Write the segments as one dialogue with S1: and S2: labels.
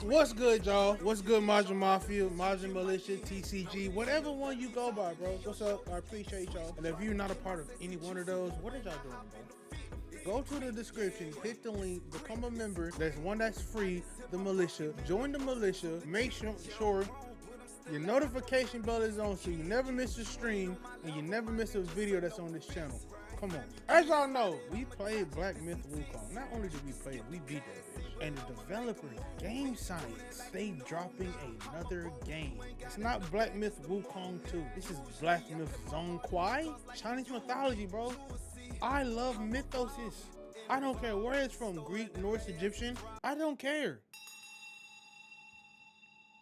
S1: What's good, y'all? What's good, Majin Mafia, Majin Militia, TCG, whatever one you go by, bro. What's up? I appreciate y'all. And if you're not a part of any one of those, what are y'all doing, bro? Go to the description, hit the link, become a member. There's one that's free, the militia. Join the militia. Make sure your notification bell is on so you never miss a stream and you never miss a video that's on this channel. Come on. As y'all know, we played Black Myth Wukong. Not only did we play it, we beat that bitch. And the developers, Game Science, they dropping another game. It's not Black Myth Wukong 2. This is Black Myth Zhong Kui. Chinese mythology, bro. I love mythoses. I don't care where it's from, Greek, Norse, Egyptian. I don't care.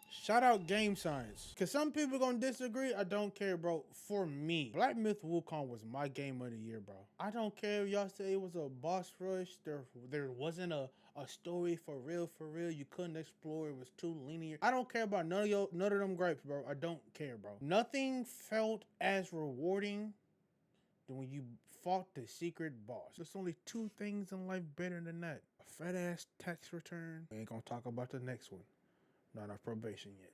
S1: Shout out Game Science. Cause some people gonna disagree. I don't care, bro. For me, Black Myth Wukong was my game of the year, bro. I don't care if y'all say it was a boss rush. There wasn't a story for real. You couldn't explore. It was too linear. I don't care about none of them gripes, bro. I don't care, bro. Nothing felt as rewarding than when you fought the secret boss. There's only two things in life better than that. A fat ass tax return. We ain't gonna talk about the next one. Not off probation yet.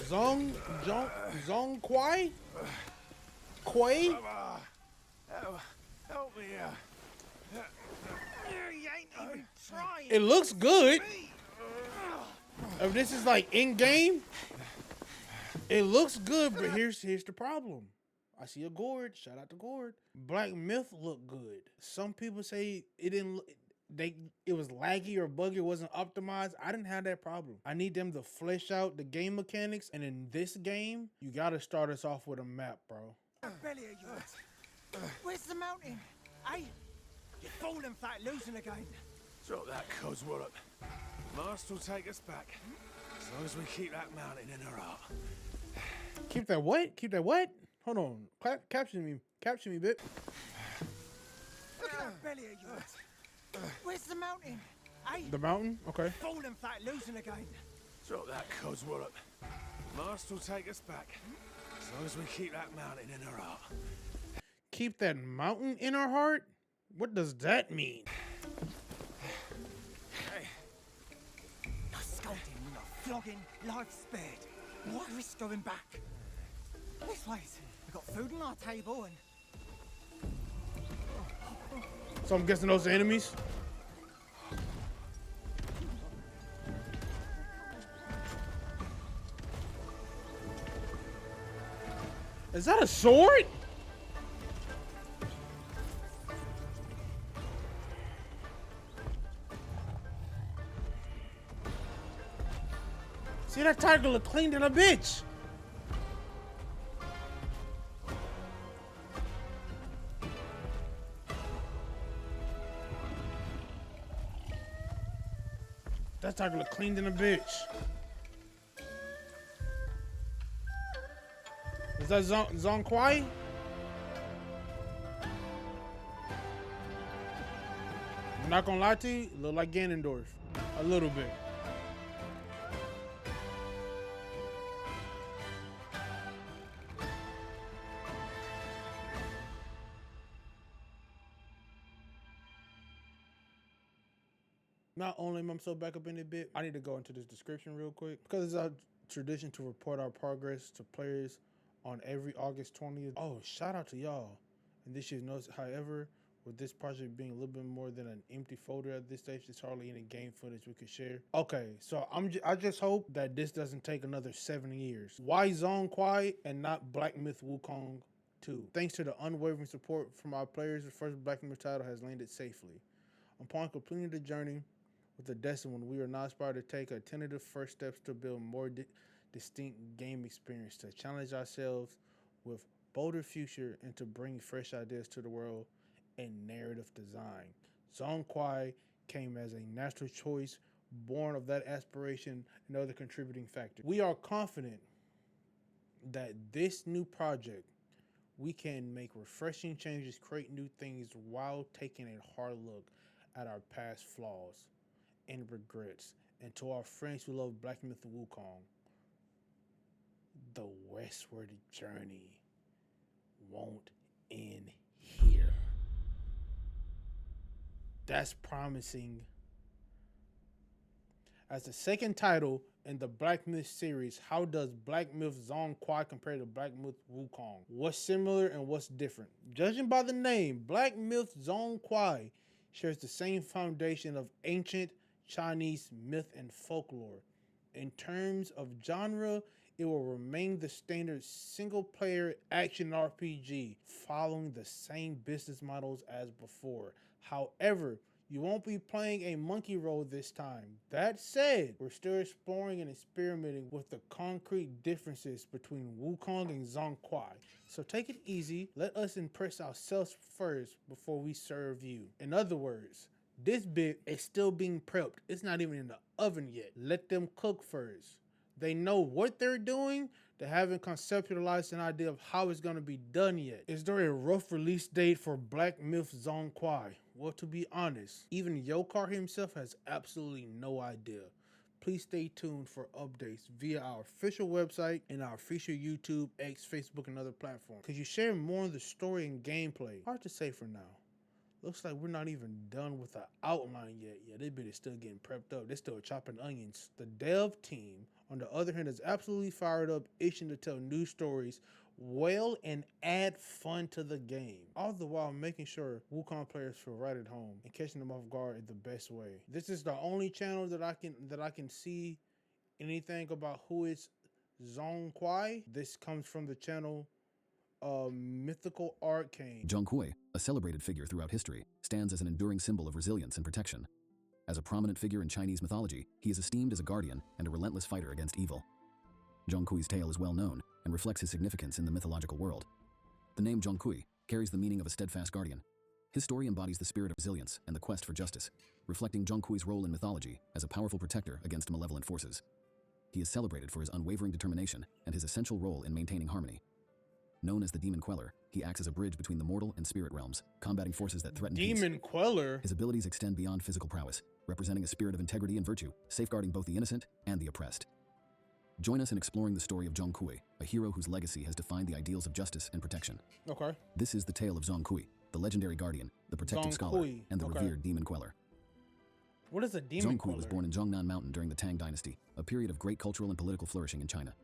S1: Zhong Kui? Kui?
S2: Help me here. You ain't even trying.
S1: It looks good. If this is like in-game, it looks good, but here's the problem. I see a gourd. Shout out to gourd. Black Myth looked good. Some people say it didn't look... it was laggy or buggy, or wasn't optimized. I didn't have that problem. I need them to flesh out the game mechanics, and in this game, you gotta start us off with a map, bro.
S2: Belly of yours. Where's the mountain? Hey, you're falling flat, losing again.
S3: Drop that coswallop. Master will take us back, as long as we keep that mountain in our heart.
S1: Keep that what? Keep that what? Hold on. Caption me, bit.
S2: Look at that belly of yours. Where's the mountain? Hey,
S1: The mountain? Okay.
S2: falling flat, losing again.
S3: Drop that coswallop. Master will take us back, as long as we keep that mountain in our heart.
S1: Keep that mountain in our heart? What does that mean?
S2: Hey. No scolding, no flogging, life spared. Why risk going back? This place, we've got food on our table and...
S1: So I'm guessing those are enemies? Is that a sword? See, that tiger look clean than a bitch. That tiger look clean than a bitch. Is that Zhong Kui? I'm not gonna lie to you, look like Ganondorf. A little bit. Not only am I so back up in it bit, I need to go into this description real quick because it's our tradition to report our progress to players on every August 20th. Oh, shout out to y'all. And this year's notes, however, with this project being a little bit more than an empty folder at this stage, there's hardly any game footage we could share. Okay, so I just hope that this doesn't take another 7 years. Why Zhong Kui and not Black Myth Wukong 2? Thanks to the unwavering support from our players, the first Black Myth title has landed safely. Upon completing the journey with the Destined One, we are now inspired to take a tentative first steps to build more distinct game experience, to challenge ourselves with bolder future, and to bring fresh ideas to the world and narrative design. Zhong Kui came as a natural choice, born of that aspiration and other contributing factors. We are confident that this new project, we can make refreshing changes, create new things while taking a hard look at our past flaws and regrets. And to our friends who love Black Myth Wukong, the westward journey won't end here. That's promising. As the second title in the Black Myth series, how does Black Myth Zhong Kui compare to Black Myth Wukong? What's similar and what's different? Judging by the name, Black Myth Zhong Kui shares the same foundation of ancient Chinese myth and folklore. In terms of genre, it will remain the standard single-player action RPG, following the same business models as before. However, you won't be playing a monkey role this time. That said, we're still exploring and experimenting with the concrete differences between Wukong and Zhong Kui. So take it easy, let us impress ourselves first before we serve you. In other words, this bit is still being prepped. It's not even in the oven yet. Let them cook first. They know what they're doing. They haven't conceptualized an idea of how it's going to be done yet. Is there a rough release date for Black Myth Zhong Kui? Well, to be honest, even Yokar himself has absolutely no idea. Please stay tuned for updates via our official website and our official YouTube, X, Facebook, and other platforms. Because you share more of the story and gameplay. Hard to say for now. Looks like we're not even done with the outline yet. Yeah, this bit is still getting prepped up. They're still chopping onions. The dev team, on the other hand, is absolutely fired up, itching to tell new stories well and add fun to the game, all the while making sure Wukong players feel right at home and catching them off guard in the best way. This is the only channel that I can see anything about who is Zhong Kui. This comes from the channel Mythical Arcane.
S4: Zhong Kui, a celebrated figure throughout history, stands as an enduring symbol of resilience and protection. As a prominent figure in Chinese mythology, he is esteemed as a guardian and a relentless fighter against evil. Zhong Kui's tale is well known and reflects his significance in the mythological world. The name Zhong Kui carries the meaning of a steadfast guardian. His story embodies the spirit of resilience and the quest for justice, reflecting Zhong Kui's role in mythology as a powerful protector against malevolent forces. He is celebrated for his unwavering determination and his essential role in maintaining harmony. Known as the Demon Queller, he acts as a bridge between the mortal and spirit realms, combating forces that threaten peace.
S1: Demon Queller?
S4: His abilities extend beyond physical prowess, representing a spirit of integrity and virtue, safeguarding both the innocent and the oppressed. Join us in exploring the story of Zhong Kui, a hero whose legacy has defined the ideals of justice and protection.
S1: Okay.
S4: This is the tale of Zhong Kui, the legendary guardian, the protective
S1: Zhong
S4: scholar,
S1: Kui.
S4: and the revered Demon Queller.
S1: What is a Demon
S4: Zhong Kui
S1: Queller?
S4: was born in Zhongnan Mountain during the Tang Dynasty, a period of great cultural and political flourishing in China.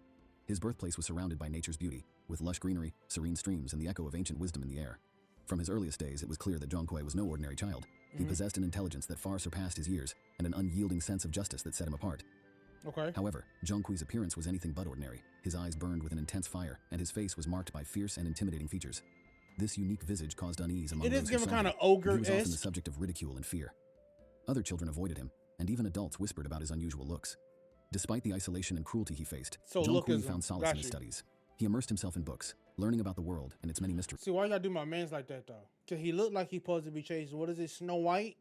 S4: His birthplace was surrounded by nature's beauty, with lush greenery, serene streams, and the echo of ancient wisdom in the air. From his earliest days, it was clear that Zhong Kui was no ordinary child. He possessed an intelligence that far surpassed his years, and an unyielding sense of justice that set him apart.
S1: Okay.
S4: However, Zhong Kui's appearance was anything but ordinary. His eyes burned with an intense fire, and his face was marked by fierce and intimidating features. This unique visage caused unease among
S1: It
S4: those
S1: is
S4: who
S1: giving
S4: saw
S1: kind
S4: him.
S1: of ogre-esque.
S4: He was often the subject of ridicule and fear. Other children avoided him, and even adults whispered about his unusual looks. Despite the isolation and cruelty he faced,
S1: So
S4: Zhong Kui
S1: lookism.
S4: found solace in
S1: Got
S4: his
S1: you.
S4: studies. He immersed himself in books, learning about the world and its many mysteries.
S1: See, why y'all do my mans like that, though? Because he looked like he supposed to be chasing, what is it, Snow White?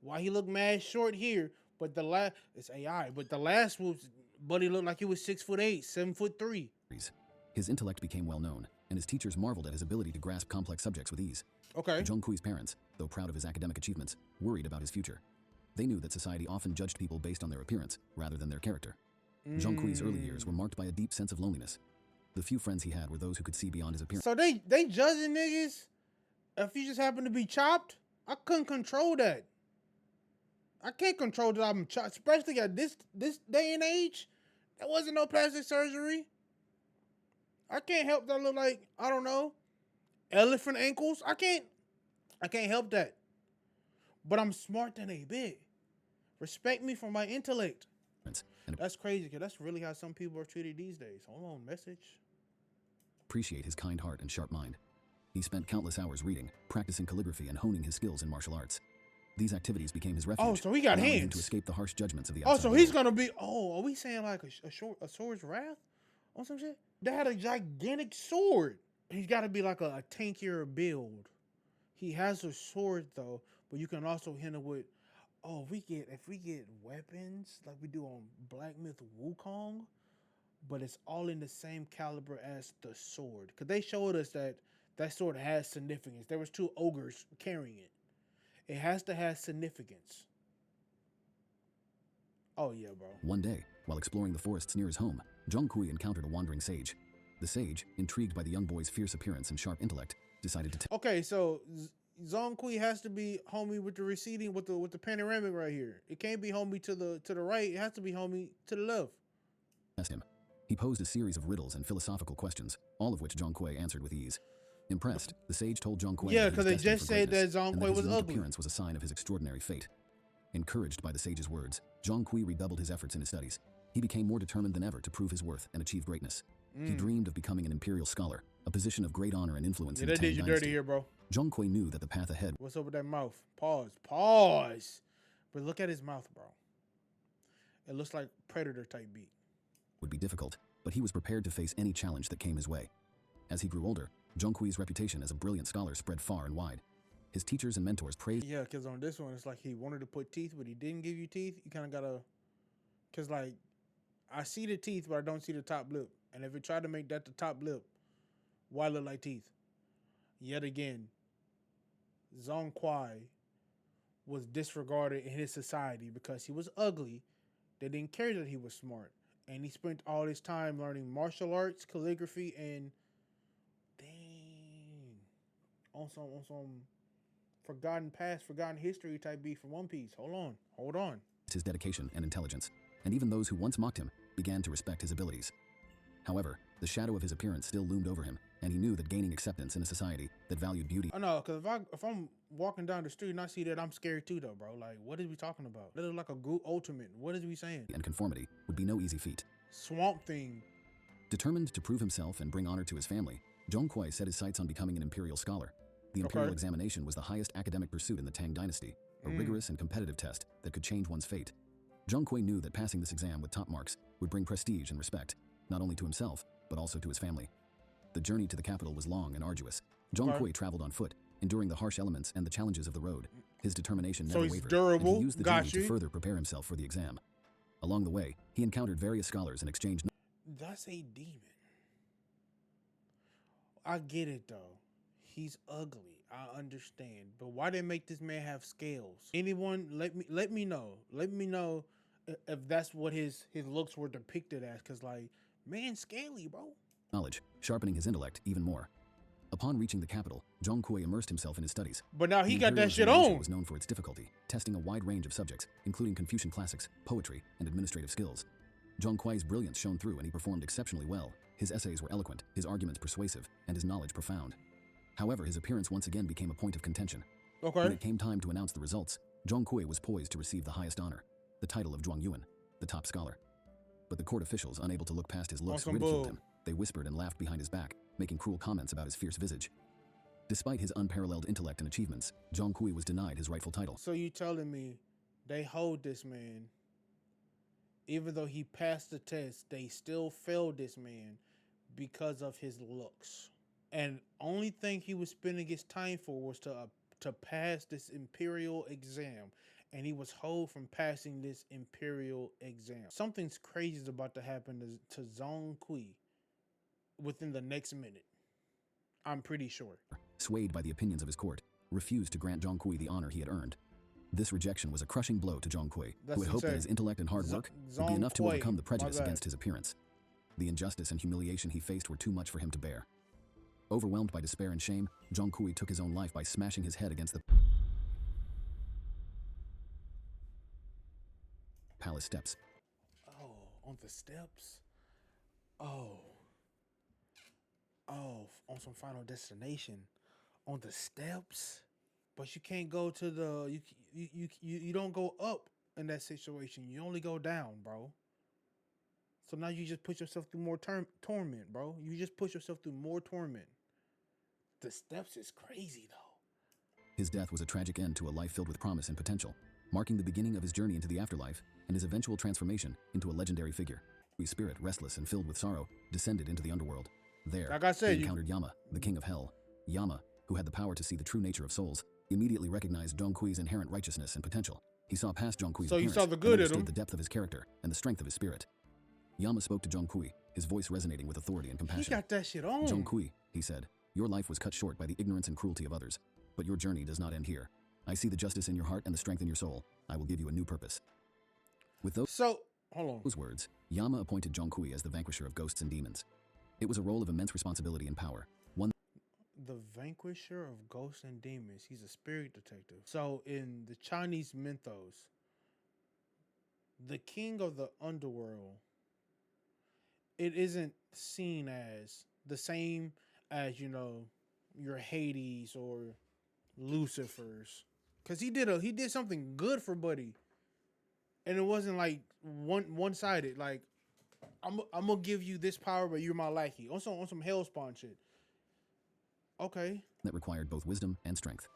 S1: Why he look mad short here, but the last, it's AI, but the last was, buddy looked like he was 6'8", 7'3".
S4: His intellect became well known, and his teachers marveled at his ability to grasp complex subjects with ease.
S1: Okay.
S4: Zhong Kui's parents, though proud of his academic achievements, worried about his future. They knew that society often judged people based on their appearance, rather than their character. Zhong Kui's early years were marked by a deep sense of loneliness. The few friends he had were those who could see beyond his appearance.
S1: So they judging niggas if you just happen to be chopped? I couldn't control that. I can't control that I'm chopped, especially at this day and age. There wasn't no plastic surgery. I can't help that I look like, I don't know, elephant ankles. I can't help that. But I'm smart than a bit. Respect me for my intellect.
S4: And
S1: That's crazy, because that's really how some people are treated these days. Hold on, message.
S4: appreciate his kind heart and sharp mind. He spent countless hours reading, practicing calligraphy, and honing his skills in martial arts. These activities became his refuge.
S1: Oh, so he got
S4: allowing him
S1: hands.
S4: to escape the harsh judgments of the
S1: Oh,
S4: outside
S1: so he's
S4: world.
S1: gonna be. Oh, are we saying like a sword's wrath or some shit? They had a gigantic sword. He's got to be like a tankier build. He has a sword though, but you can also hit him with. Oh, if we get weapons like we do on Black Myth Wukong, but it's all in the same caliber as the sword. Cause they showed us that sword has significance. There was 2 ogres carrying it. It has to have significance. Oh yeah, bro.
S4: One day, while exploring the forests near his home, Zhong Kui encountered a wandering sage. The sage, intrigued by the young boy's fierce appearance and sharp intellect, decided to
S1: Okay, so Zhong Kui has to be homie with the receding with the panoramic right here. It can't be homie to the right. It has to be homie to the left.
S4: Asked him. He posed a series of riddles and philosophical questions, all of which Zhong Kui answered with ease. Impressed, the sage told Zhong Kui
S1: Yeah,
S4: that he was
S1: because they
S4: destined
S1: just
S4: for
S1: said that
S4: greatness,
S1: Zhong
S4: and
S1: Kui
S4: his
S1: was
S4: unique
S1: ugly.
S4: appearance was a sign of his extraordinary fate. Encouraged by the sage's words, Zhong Kui redoubled his efforts in his studies. He became more determined than ever to prove his worth and achieve greatness. He dreamed of becoming an imperial scholar, a position of great honor and influence
S1: Yeah,
S4: in the
S1: that
S4: Tang
S1: did you
S4: dynasty.
S1: dirty here, bro.
S4: Zhong Kui knew that the path ahead
S1: What's up with that mouth? Pause. But look at his mouth, bro. It looks like Predator type beat.
S4: would be difficult, but he was prepared to face any challenge that came his way. As he grew older, Zhong Kui's reputation as a brilliant scholar spread far and wide. His teachers and mentors praised
S1: Yeah, because on this one, it's like he wanted to put teeth, but he didn't give you teeth. You kind of got to... Because, like, I see the teeth, but I don't see the top lip. And if it tried to make that the top lip, why look like teeth? Yet again, Zhong Kui was disregarded in his society because he was ugly. They didn't care that he was smart. And he spent all his time learning martial arts, calligraphy, and... Dang. On some forgotten past, forgotten history type beat from One Piece. Hold on.
S4: his dedication and intelligence, and even those who once mocked him began to respect his abilities. However, the shadow of his appearance still loomed over him, and he knew that gaining acceptance in a society that valued beauty
S1: I know, because if I'm walking down the street and I see that, I'm scared too, though, bro. Like, what is we talking about? That is like a group ultimate. What is we saying?
S4: and conformity would be no easy feat.
S1: Swamp Thing.
S4: Determined to prove himself and bring honor to his family, Zhong Kui set his sights on becoming an imperial scholar. The imperial examination was the highest academic pursuit in the Tang dynasty, a rigorous and competitive test that could change one's fate. Zhong Kui knew that passing this exam with top marks would bring prestige and respect, not only to himself, but also to his family. The journey to the capital was long and arduous. Zhong Kui traveled on foot, enduring the harsh elements and the challenges of the road. His determination never
S1: he's
S4: wavered,
S1: durable.
S4: and he used the
S1: Got
S4: journey to
S1: you.
S4: further prepare himself for the exam. Along the way, he encountered various scholars and exchanged
S1: That's a demon. I get it, though. He's ugly. I understand. But why they make this man have scales? Anyone, let me know. Let me know if that's what his looks were depicted as. Because, like, man, scaly, bro.
S4: knowledge, sharpening his intellect even more. Upon reaching the capital, Zhong Kui immersed himself in his studies.
S1: But now he
S4: The
S1: got
S4: imperial
S1: that shit
S4: examination
S1: on.
S4: was known for its difficulty, testing a wide range of subjects, including Confucian classics, poetry, and administrative skills. Zhong Kui's brilliance shone through and he performed exceptionally well. His essays were eloquent, his arguments persuasive, and his knowledge profound. However, his appearance once again became a point of contention. When
S1: Okay.
S4: it came time to announce the results, Zhong Kui was poised to receive the highest honor, the title of Zhuang Yuan, the top scholar. But the court officials, unable to look past his looks,
S1: some
S4: ridiculed
S1: bull.
S4: him. They whispered and laughed behind his back, making cruel comments about his fierce visage. Despite his unparalleled intellect and achievements, Zhong Kui was denied his rightful title.
S1: So you telling me they hold this man, even though he passed the test, they still failed this man because of his looks. And only thing he was spending his time for was to pass this imperial exam. And he was held from passing this imperial exam. Something's crazy is about to happen to Zhong Kui within the next minute. I'm pretty sure.
S4: Swayed by the opinions of his court, refused to grant Zhong Kui the honor he had earned. This rejection was a crushing blow to Zhong Kui,
S1: That's
S4: who had hoped that
S1: insane.
S4: his intellect and hard work would
S1: Zhong
S4: be enough to
S1: Kui,
S4: overcome the
S1: my
S4: prejudice
S1: bad.
S4: against his appearance. The injustice and humiliation he faced were too much for him to bear. Overwhelmed by despair and shame, Zhong Kui took his own life by smashing his head against the palace steps.
S1: Oh, on the steps? Oh, on some Final Destination. On the steps? But you can't go to the, you don't go up in that situation. You only go down, bro. So now you just put yourself through more torment, bro. You just put yourself through more torment. The steps is crazy, though.
S4: His death was a tragic end to a life filled with promise and potential, marking the beginning of his journey into the afterlife and his eventual transformation into a legendary figure. His spirit, restless and filled with sorrow, descended into the underworld. There,
S1: Like I said,
S4: he encountered Yama, the king of hell. Yama, who had the power to see the true nature of souls, immediately recognized Zhong Kui's inherent righteousness and potential. He saw past Zhong Kui's
S1: So you
S4: appearance
S1: saw the
S4: and
S1: good in
S4: understood
S1: him.
S4: the depth of his character and the strength of his spirit. Yama spoke to Zhong Kui, his voice resonating with authority and
S1: He
S4: compassion.
S1: got that shit on.
S4: Zhong Kui, he said, your life was cut short by the ignorance and cruelty of others, but your journey does not end here. I see the justice in your heart and the strength in your soul. I will give you a new purpose. With
S1: So, hold on.
S4: those words, Yama appointed Zhong Kui as the vanquisher of ghosts and demons. It was a role of immense responsibility and power, one
S1: the vanquisher of ghosts and demons. He's a spirit detective. So in the Chinese mythos, the king of the underworld, it isn't seen as the same as, you know, your Hades or Lucifer's. Cause he did something good for Buddy. And it wasn't like one-sided. Like, I'm gonna give you this power, but you're my lackey. On some Hellspawn shit. Okay.
S4: That required both wisdom and strength.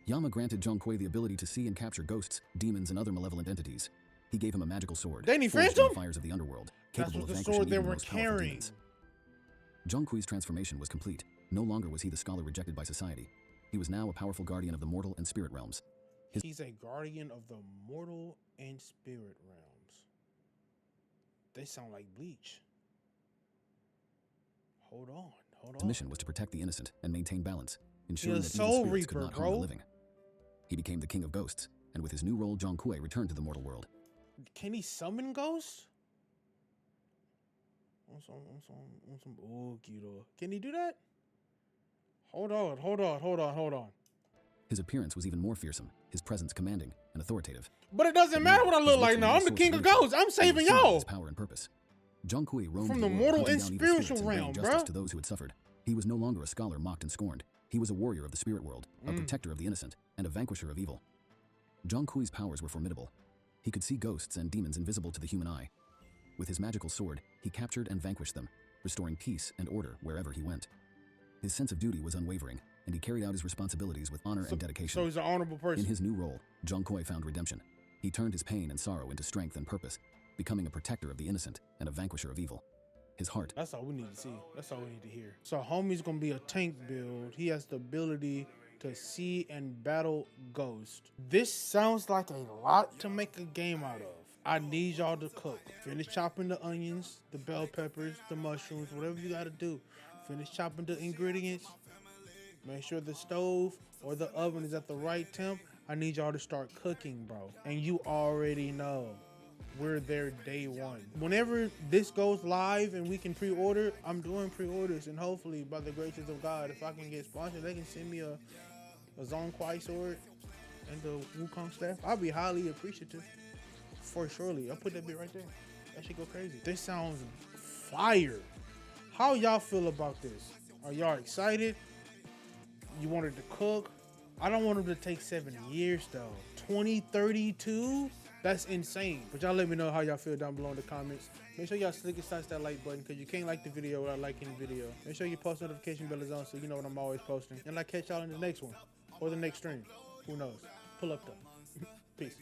S4: Yama granted Zhong Kui the ability to see and capture ghosts, demons, and other malevolent entities. He gave him a magical sword,
S1: Danny
S4: forged in
S1: Phantom?
S4: the fires of the underworld,
S1: That's
S4: capable
S1: what
S4: of
S1: the
S4: vanquishing
S1: sword they
S4: even the
S1: were
S4: most powerful
S1: carrying.
S4: demons. Zhong Kui's transformation was complete. No longer was he the scholar rejected by society. He was now a powerful guardian of the mortal and spirit realms.
S1: He's a guardian of the mortal and spirit realms. They sound like Bleach. Hold on.
S4: His mission was to protect the innocent and maintain balance, ensuring
S1: He's a
S4: that evil
S1: soul
S4: spirits could
S1: reaper,
S4: not harm the
S1: bro.
S4: living. He became the king of ghosts, and with his new role, Zhong Kui returned to the mortal world.
S1: Can he summon ghosts? On some Kido. Can he do that? Hold on.
S4: His appearance was even more fearsome, his presence commanding and authoritative.
S1: But it doesn't matter what I look like now. I'm the king of ghosts. I'm saving y'all.
S4: His power and purpose. Zhong Kui roamed
S1: From
S4: the
S1: the
S4: world,
S1: mortal
S4: hunting
S1: and
S4: down evil
S1: spiritual
S4: spirits and bringing
S1: realm,
S4: justice
S1: bruh.
S4: to those who had suffered. He was no longer a scholar mocked and scorned. He was a warrior of the spirit world, a protector of the innocent, and a vanquisher of evil. Zhong Kui's powers were formidable. He could see ghosts and demons invisible to the human eye. With his magical sword, he captured and vanquished them, restoring peace and order wherever he went. His sense of duty was unwavering, and he carried out his responsibilities with honor and dedication.
S1: So he's an honorable person.
S4: In his new role, Zhong Kui found redemption. He turned his pain and sorrow into strength and purpose, becoming a protector of the innocent and a vanquisher of evil. His heart.
S1: That's all we need to see. That's all we need to hear. So homie's gonna be a tank build. He has the ability to see and battle ghosts. This sounds like a lot to make a game out of. I need y'all to cook. Finish chopping the onions, the bell peppers, the mushrooms, whatever you gotta do. Finish chopping the ingredients. Make sure the stove or the oven is at the right temp. I need y'all to start cooking, bro. And you already know we're there day one. Whenever this goes live and we can pre-order, I'm doing pre-orders, and hopefully by the graces of God, if I can get sponsored, they can send me a Zhong Kui sword and the Wukong staff. I'll be highly appreciative. For surely. I'll put that bit right there. That should go crazy. This sounds fire. How y'all feel about this? Are y'all excited? You wanted to cook? I don't want them to take 7 years though. 2032? That's insane. But y'all let me know how y'all feel down below in the comments. Make sure y'all slick and slice that like button, because you can't like the video without liking the video. Make sure your post notification bell is on so you know what I'm always posting. And I'll catch y'all in the next one or the next stream. Who knows? Pull up though. Peace.